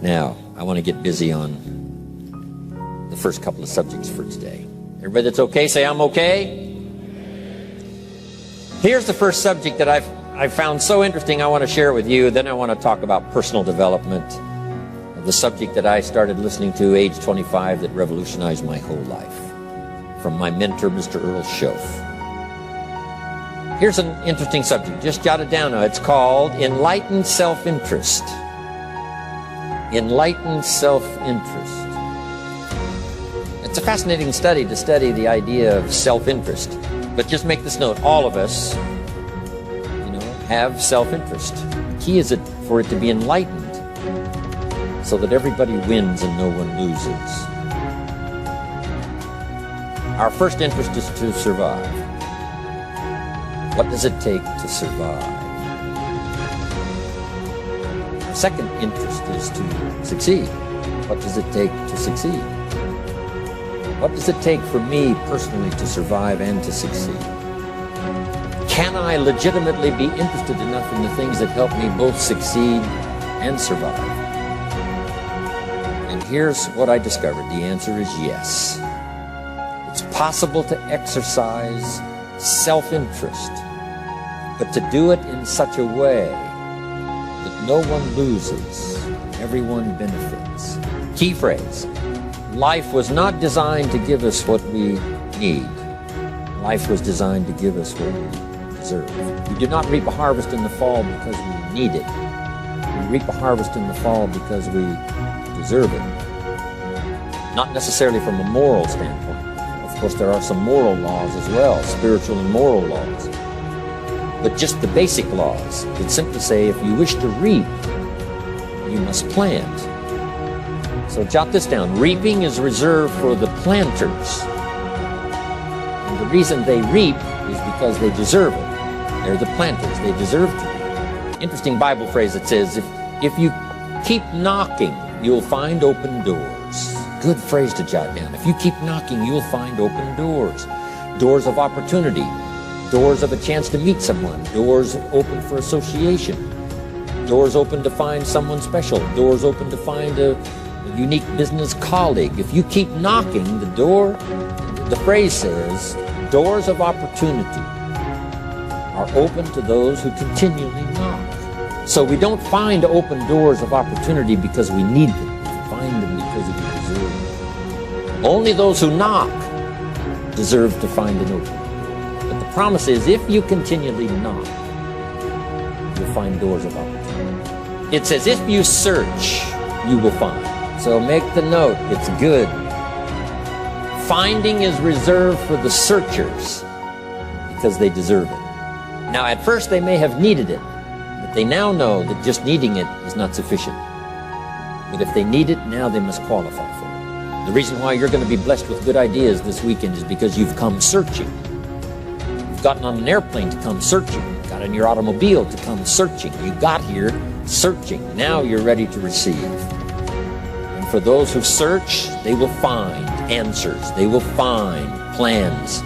Now, I want to get busy on the first couple of subjects for today. Everybody that's okay, say I'm okay. Here's the first subject that I've found so interesting I want to share with you. Then I want to talk about personal development, the subject that I started listening to age 25 that revolutionized my whole life, from my mentor, Mr. Earl Schoaf. Here's an interesting subject. Just jot it down now. It's called Enlightened Self-Interest. Enlightened self-interest. It's a fascinating study to study the idea of self-interest. But just make this note, all of us, have self-interest. The key is for it to be enlightened so that everybody wins and no one loses. Our first interest is to survive. What does it take to survive? Our second interest is to succeed. What does it take to succeed? What does it take for me personally to survive and to succeed? Can I legitimately be interested enough in the things that help me both succeed and survive? And here's what I discovered. The answer is yes. It's possible to exercise self-interest, but to do it in such a way that no one loses, everyone benefits. Key phrase. Life was not designed to give us what we need. Life was designed to give us what we deserve. We do not reap a harvest in the fall because we need it. We reap a harvest in the fall because we deserve it. Not necessarily from a moral standpoint. Of course, there are some moral laws as well, spiritual and moral laws. But just the basic laws that simply say if you wish to reap, you must plant. So jot this down. Reaping is reserved for the planters. And the reason they reap is because they deserve it. They're the planters. They deserve to reap. Interesting Bible phrase that says, if you keep knocking, you'll find open doors. Good phrase to jot down. If you keep knocking, you'll find open doors. Doors of opportunity. Doors of a chance to meet someone. Doors open for association. Doors open to find someone special. Doors open to find a unique business colleague. If you keep knocking, the phrase says, doors of opportunity are open to those who continually knock. So we don't find open doors of opportunity because we need them. We find them because we deserve them. Only those who knock deserve to find an open door. But the promise is, if you continually knock, you'll find doors of opportunity. It says, if you search, you will find. So make the note, it's good. Finding is reserved for the searchers because they deserve it. Now, at first they may have needed it, but they now know that just needing it is not sufficient. But if they need it, now they must qualify for it. The reason why you're going to be blessed with good ideas this weekend is because you've come searching. You've gotten on an airplane to come searching. You got in your automobile to come searching. You got here searching. Now you're ready to receive. For those who search, they will find answers. They will find plans,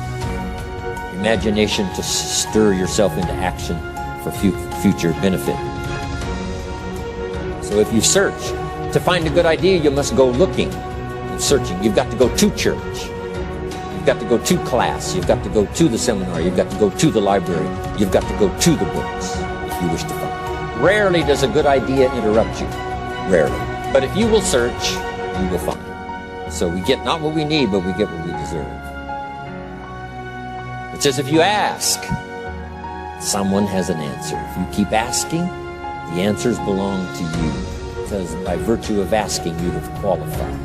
imagination to stir yourself into action for future benefit. So if you search, to find a good idea, you must go looking and searching. You've got to go to church. You've got to go to class. You've got to go to the seminar. You've got to go to the library. You've got to go to the books if you wish to find. Rarely does a good idea interrupt you. Rarely. But if you will search, you will find. So we get not what we need, but we get what we deserve. It says if you ask, someone has an answer. If you keep asking, the answers belong to you. Because by virtue of asking, you have qualified.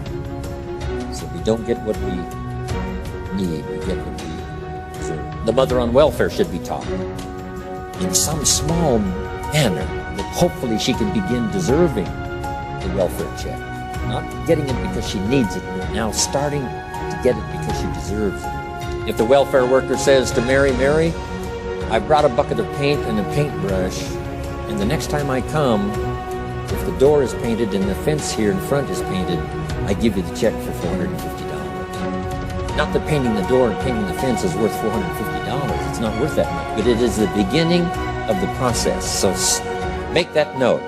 So we don't get what we need, we get what we deserve. The mother on welfare should be taught in some small manner that hopefully she can begin deserving the welfare check. Not getting it because she needs it, but now starting to get it because she deserves it. If the welfare worker says to Mary, Mary, I brought a bucket of paint and a paintbrush, and the next time I come, if the door is painted and the fence here in front is painted, I give you the check for $450. Not that painting the door and painting the fence is worth $450. It's not worth that much, but it is the beginning of the process. So make that note.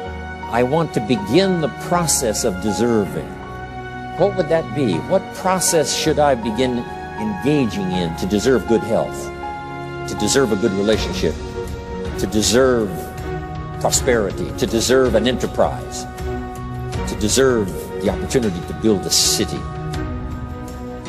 I want to begin the process of deserving. What would that be? What process should I begin engaging in to deserve good health, to deserve a good relationship, to deserve prosperity, to deserve an enterprise, to deserve the opportunity to build a city?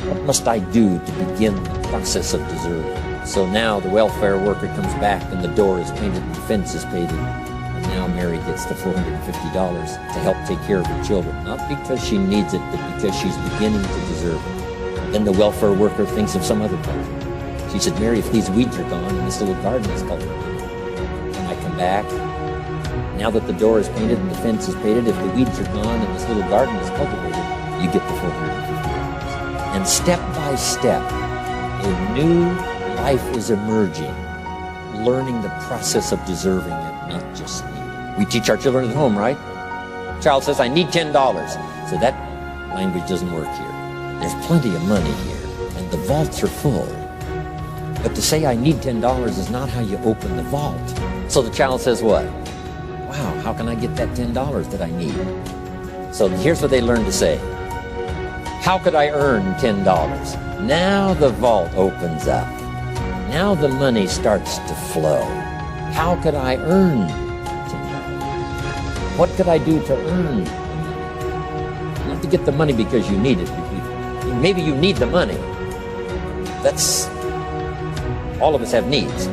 What must I do to begin the process of deserving? So now the welfare worker comes back and the door is painted and the fence is painted. And now Mary gets the $450 to help take care of her children. Not because she needs it, but because she's beginning to deserve it. Then the welfare worker thinks of some other problem. She said, Mary, if these weeds are gone and this little garden is cultivated, when I come back, now that the door is painted and the fence is painted, if the weeds are gone and this little garden is cultivated, you get the $450. And step by step, a new life is emerging, learning the process of deserving it, not just needing it. We teach our children at home, right? Child says, I need $10. So that language doesn't work here. There's plenty of money here, and the vaults are full. But to say I need $10 is not how you open the vault. So the child says what? Wow, how can I get that $10 that I need? So here's what they learn to say. How could I earn $10? Now the vault opens up. Now the money starts to flow. How could I earn $10? What could I do to earn? Not to get the money because you need it. Maybe you need the money. That's, all of us have needs.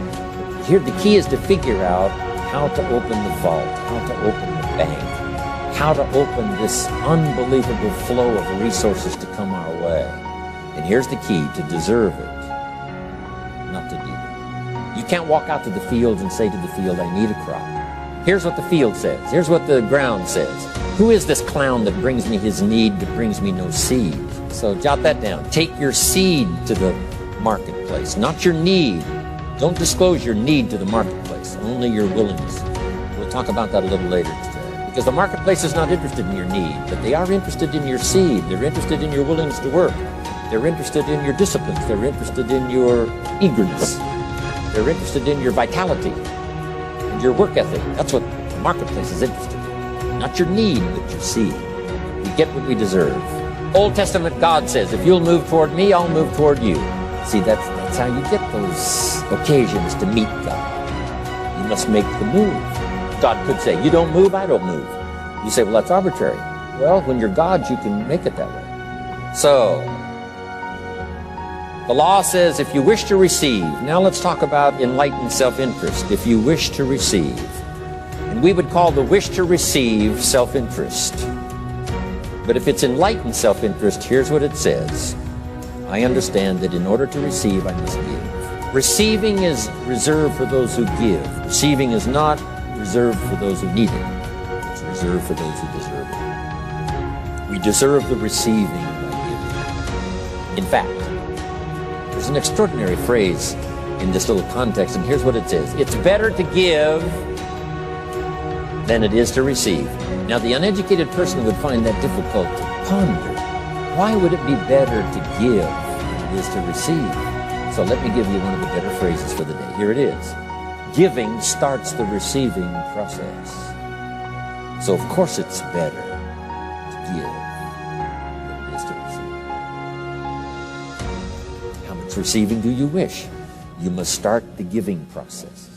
Here the key is to figure out how to open the vault, how to open the bank, how to open this unbelievable flow of resources to come our way. And here's the key: to deserve it, not to need it. You can't walk out to the fields and say to the field, I need a crop. Here's what the field says. Here's what the ground says. Who is this clown that brings me his need but brings me no seed? So jot that down. Take your seed to the marketplace, not your need. Don't disclose your need to the marketplace, only your willingness. We'll talk about that a little later today. Because the marketplace is not interested in your need, but they are interested in your seed. They're interested in your willingness to work. They're interested in your disciplines. They're interested in your eagerness. They're interested in your vitality and your work ethic. That's what the marketplace is interested in. Not your need, but your seed. We get what we deserve. Old Testament God says, if you'll move toward me, I'll move toward you. See, that's how you get those occasions to meet God. You must make the move. God could say, you don't move, I don't move. You say, well, that's arbitrary. Well, when you're God, you can make it that way. So, the law says, if you wish to receive. Now let's talk about enlightened self-interest. If you wish to receive. And we would call the wish to receive self-interest. But if it's enlightened self-interest, here's what it says. I understand that in order to receive, I must give. Receiving is reserved for those who give. Receiving is not reserved for those who need it. It's reserved for those who deserve it. We deserve the receiving by giving. In fact, there's an extraordinary phrase in this little context, and here's what it says. It's better to give than it is to receive. Now, the uneducated person would find that difficult to ponder. Why would it be better to give than it is to receive? So let me give you one of the better phrases for the day. Here it is. Giving starts the receiving process. So of course it's better to give than it is to receive. How much receiving do you wish? You must start the giving process.